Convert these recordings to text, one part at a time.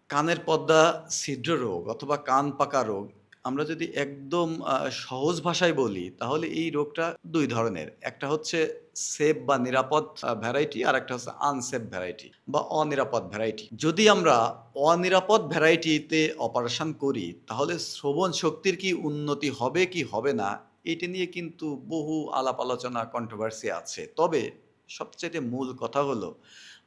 কানের পর্দা ছিদ্র রোগ অথবা কান পাকা রোগ আমরা যদি একদম সহজ ভাষায় বলি তাহলে এই রোগটা ২ ধরনের। একটা হচ্ছে সেফ বা নিরাপদ ভ্যারাইটি, আরেকটা হচ্ছে আনসেফ ভ্যারাইটি বা অনিরাপদ ভ্যারাইটি। যদি আমরা অনিরাপদ ভ্যারাইটিতে অপারেশন করি তাহলে শ্রবণ শক্তির কি উন্নতি হবে কি হবে না এটা নিয়ে কিন্তু বহু আলাপ আলোচনা কন্ট্রোভার্সি আছে। তবে সবচাইতে মূল কথা হলো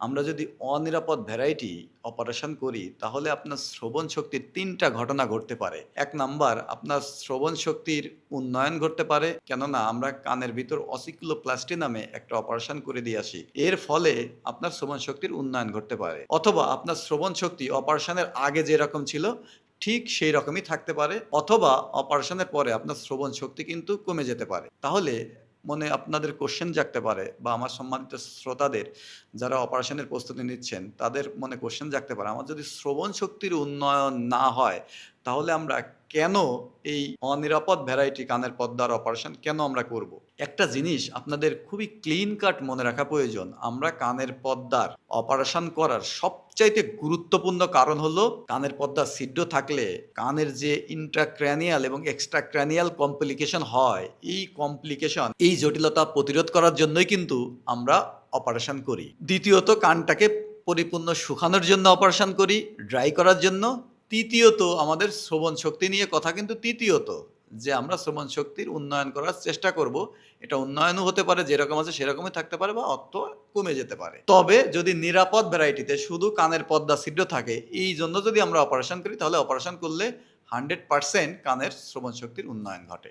আমরা যদি অনিরাপদ ভ্যারাইটি অপারেশন করি তাহলে আপনার শ্রবণ শক্তির ৩টা ঘটনা ঘটতে পারে। ১ নাম্বার আপনার শ্রবণ শক্তির উন্নয়ন ঘটতে পারে। কেননা আমরা কানের ভিতর অসিকুলোপ্লাস্টি নামে একটা অপারেশন করে দিয়ে আসি। এর ফলে আপনার শ্রবণ শক্তির উন্নয়ন ঘটতে পারে। অথবা আপনার শ্রবণ শক্তি অপারেশনের আগে যেরকম ছিল ঠিক সেই রকমই থাকতে পারে। অথবা অপারেশনের পরে আপনার শ্রবণ শক্তি কিন্তু কমে যেতে পারে। তাহলে মনে আপনাদের কোয়েশ্চেন জাগতে পারে বা আমার সম্মানিত শ্রোতাদের যারা অপারেশনের প্রস্তুতি নিচ্ছেন তাদের মনে কোয়েশ্চেন জাগতে পারে, আমার যদি শ্রবণ শক্তির উন্নয়ন না হয় তাহলে আমরা কেন এই অনিরাপদ ভ্যারাইটি কানের পর্দার অপারেশন কেন আমরা করব? একটা জিনিস আপনাদের খুবই ক্লিন কাট মনে রাখা প্রয়োজন। আমরা কানের পর্দার অপারেশন করার সবচাইতে গুরুত্বপূর্ণ কারণ হলো কানের পর্দা ছিদ্র থাকলে কানের যে ইন্ট্রাক্র্যানিয়াল এবং এক্সট্রাক্র্যানিয়াল কমপ্লিকেশন হয়, এই কমপ্লিকেশন এই জটিলতা প্রতিরোধ করার জন্যই কিন্তু আমরা অপারেশন করি। দ্বিতীয়ত কানটাকে পরিপূর্ণ শুকানোর জন্য অপারেশন করি, ড্রাই করার জন্য। তৃতীয়ত আমাদের শ্রবণ শক্তি নিয়ে কথা কিন্তু তৃতীয়ত যে আমরা শ্রবণ শক্তির উন্নয়ন করার চেষ্টা করব। এটা উন্নয়নও হতে পারে, যেরকম আছে সেরকমই থাকতে পারে বা অর্থ কমে যেতে পারে। তবে যদি নিরাপদ ভ্যারাইটিতে শুধু কানের পর্দা ছিদ্র থাকে এই জন্য যদি আমরা অপারেশন করি তাহলে অপারেশন করলে 100% কানের শ্রবণ শক্তির উন্নয়ন ঘটে।